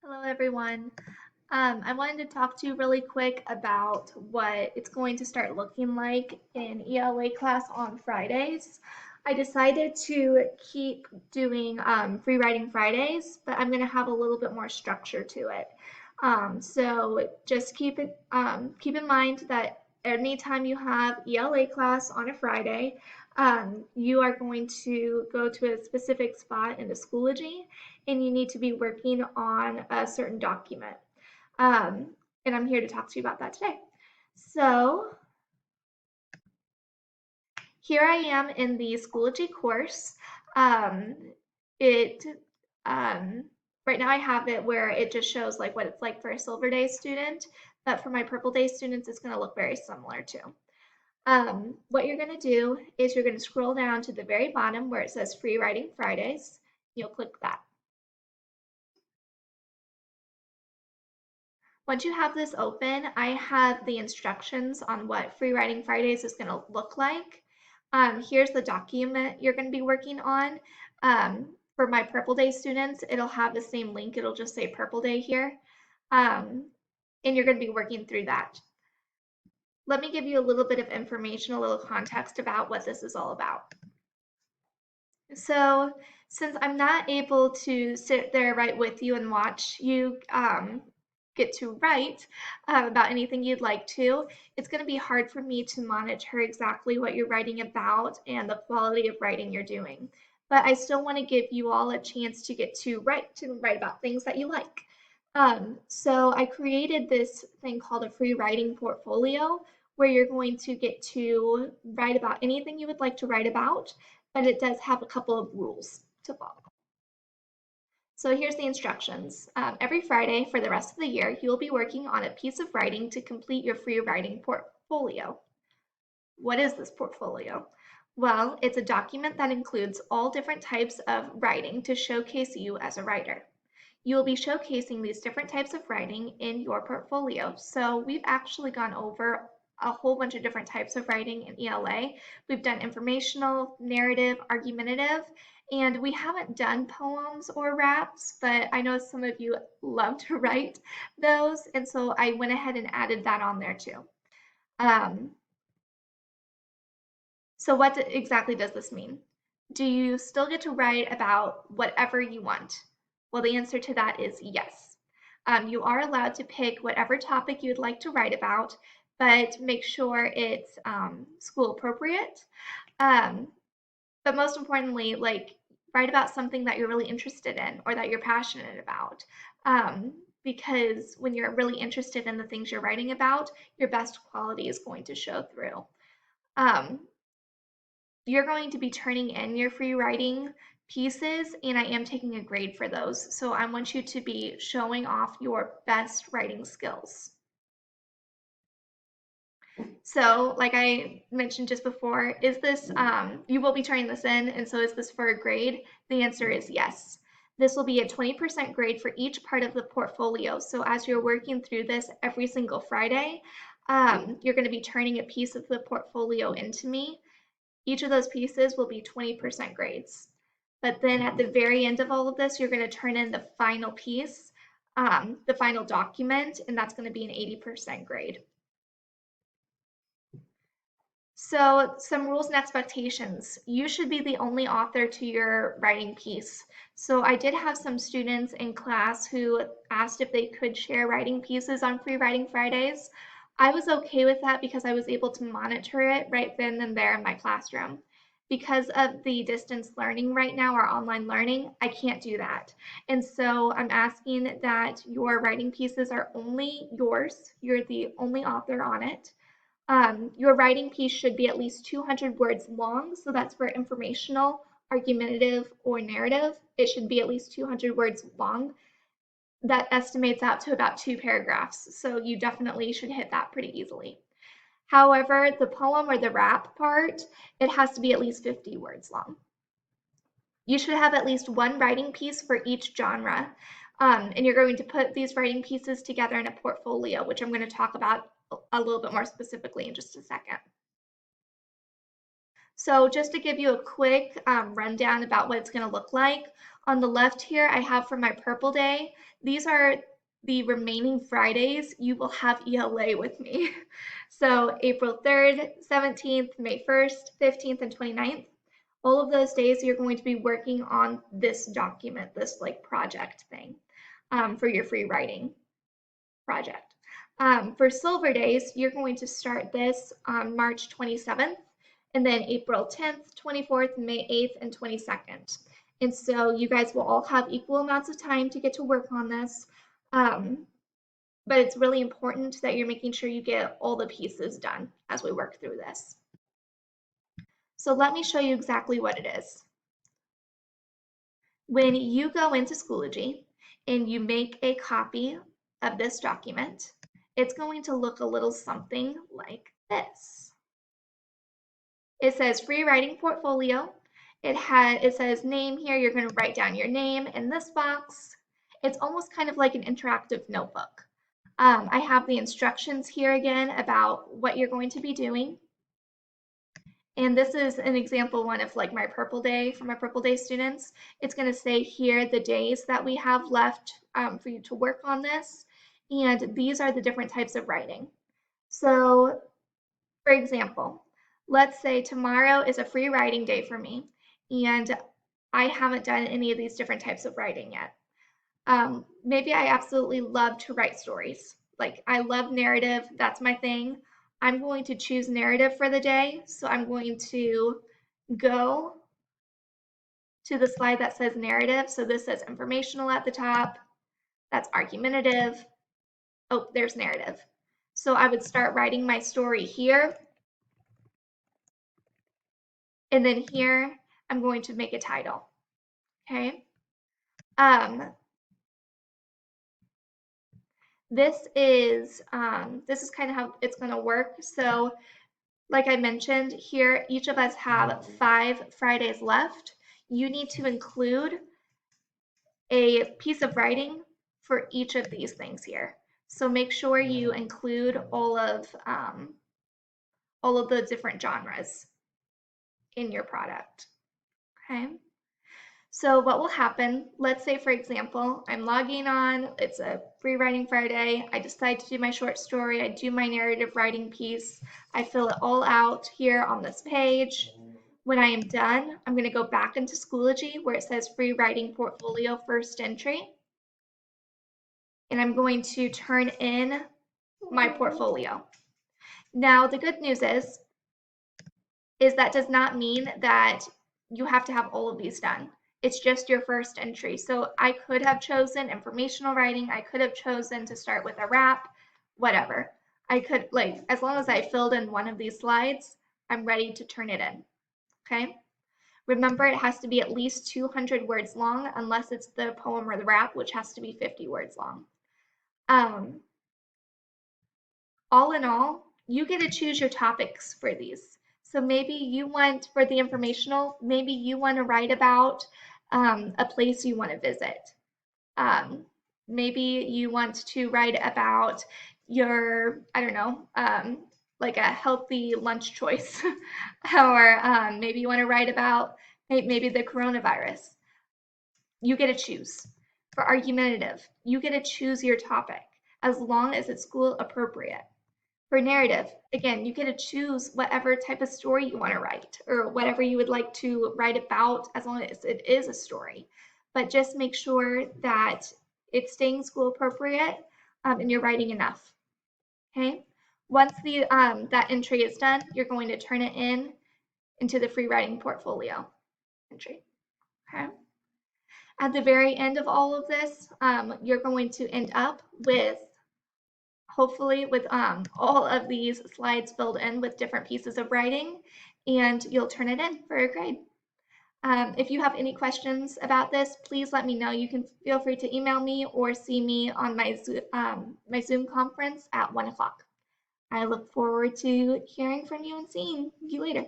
Hello, everyone. I wanted to talk to you really quick about what it's going to start looking like in ELA class on Fridays. I decided to keep doing free writing Fridays, but I'm going to have a little bit more structure to it. So just keep in mind that anytime you have ELA class on a Friday, you are going to go to a specific spot in the Schoology, and you need to be working on a certain document. Um, and I'm here to talk to you about that today. So here I am in the Schoology course. Um, it um, right now I have it where it just shows like what it's like for a Silver Day student, but for my Purple Day students, it's going to look very similar too. What you're going to do is you're going to scroll down to the very bottom where it says Free Writing Fridays. You'll click that. Once you have this open, I have the instructions on what Free Writing Fridays is going to look like. Here's the document you're going to be working on. For my Purple Day students, it'll have the same link. It'll just say Purple Day here. And you're going to be working through that. Let me give you a little bit of information, a little context about what this is all about. So, since I'm not able to sit there right with you and watch you get to write about anything you'd like to, it's going to be hard for me to monitor exactly what you're writing about and the quality of writing you're doing. But I still want to give you all a chance to get to write about things that you like. So I created this thing called a free writing portfolio where you're going to get to write about anything you would like to write about, but it does have a couple of rules to follow. So here's the instructions. Every Friday for the rest of the year, you'll be working on a piece of writing to complete your free writing portfolio. What is this portfolio? Well, it's a document that includes all different types of writing to showcase you as a writer. You will be showcasing these different types of writing in your portfolio. So we've actually gone over a whole bunch of different types of writing in ELA. We've done informational, narrative, argumentative, and we haven't done poems or raps, but I know some of you love to write those, and so I went ahead and added that on there too. So what exactly does this mean? Do you still get to write about whatever you want? Well, the answer to that is yes. You are allowed to pick whatever topic you'd like to write about, but make sure it's school appropriate. Um, but most importantly, like write about something that you're really interested in or that you're passionate about. Because when you're really interested in the things you're writing about, your best quality is going to show through. Um, you're going to be turning in your free writing pieces, and I am taking a grade for those. So I want you to be showing off your best writing skills. So, like I mentioned just before, is this, you will be turning this in, and so is this for a grade? The answer is yes. This will be a 20% grade for each part of the portfolio. So as you're working through this every single Friday, you're going to be turning a piece of the portfolio into me. Each of those pieces will be 20% grades. But then at the very end of all of this, you're going to turn in the final piece, the final document, and that's going to be an 80% grade. So some rules and expectations. You should be the only author to your writing piece. So I did have some students in class who asked if they could share writing pieces on Free Writing Fridays. I was okay with that because I was able to monitor it right then and there in my classroom. Because of the distance learning right now, or online learning, I can't do that. And so I'm asking that your writing pieces are only yours. You're the only author on it. Your writing piece should be at least 200 words long, so that's for informational, argumentative, or narrative. It should be at least 200 words long. That estimates out to about 2 paragraphs, so you definitely should hit that pretty easily. However, the poem or the rap part, it has to be at least 50 words long. You should have at least one writing piece for each genre, and you're going to put these writing pieces together in a portfolio, which I'm going to talk about a little bit more specifically in just a second. So just to give you a quick rundown about what it's going to look like, On the left here, I have for my purple day. These are the remaining Fridays you will have ELA with me. So April 3rd, 17th, May 1st, 15th, and 29th. All of those days you're going to be working on this document, this like project thing for your free writing project. For Silver Days, you're going to start this on March 27th, and then April 10th, 24th, May 8th, and 22nd. And so you guys will all have equal amounts of time to get to work on this. But it's really important that you're making sure you get all the pieces done as we work through this. So let me show you exactly what it is. When you go into Schoology and you make a copy of this document, it's going to look a little something like this. It says free writing portfolio. It says name here. You're going to write down your name in this box. It's almost kind of like an interactive notebook. I have the instructions here again about what you're going to be doing. And this is an example one of like my purple day for my purple day students. It's going to say here the days that we have left for you to work on this. And these are the different types of writing. So for example, let's say tomorrow is a free writing day for me and I haven't done any of these different types of writing yet. Maybe I absolutely love to write stories. Like I love narrative, that's my thing. I'm going to choose narrative for the day. So I'm going to go to the slide that says narrative. So this says informational at the top. That's argumentative. Oh, there's narrative. So I would start writing my story here. And then here, I'm going to make a title. Okay. This is kind of how it's going to work. So like I mentioned here, each of us have 5 Fridays left. You need to include a piece of writing for each of these things here. So make sure you include all of the different genres in your product. Okay. So what will happen, let's say for example, I'm logging on, it's a free writing Friday, I decide to do my short story, I do my narrative writing piece, I fill it all out here on this page. When I am done, I'm going to go back into Schoology where it says free writing portfolio first entry. And I'm going to turn in my portfolio. Now the good news is that does not mean that you have to have all of these done. It's just your first entry. So I could have chosen informational writing. I could have chosen to start with a rap, whatever. I could, like, as long as I filled in one of these slides, I'm ready to turn it in. Okay. Remember, it has to be at least 200 words long, unless it's the poem or the rap, which has to be 50 words long. All in all, you get to choose your topics for these. So maybe you want, for the informational, maybe you want to write about a place you want to visit. Maybe you want to write about your, I don't know, like a healthy lunch choice. Or maybe you want to write about maybe the coronavirus. You get to choose. For argumentative, you get to choose your topic as long as it's school appropriate. For narrative, again, you get to choose whatever type of story you want to write or whatever you would like to write about as long as it is a story. But just make sure that it's staying school appropriate and you're writing enough. Okay. Once that entry is done, you're going to turn it into the free writing portfolio entry. Okay. At the very end of all of this, you're going to end up with hopefully with all of these slides filled in with different pieces of writing, and you'll turn it in for a grade. If you have any questions about this, please let me know. You can feel free to email me or see me on my Zoom conference at 1 o'clock. I look forward to hearing from you and seeing you later.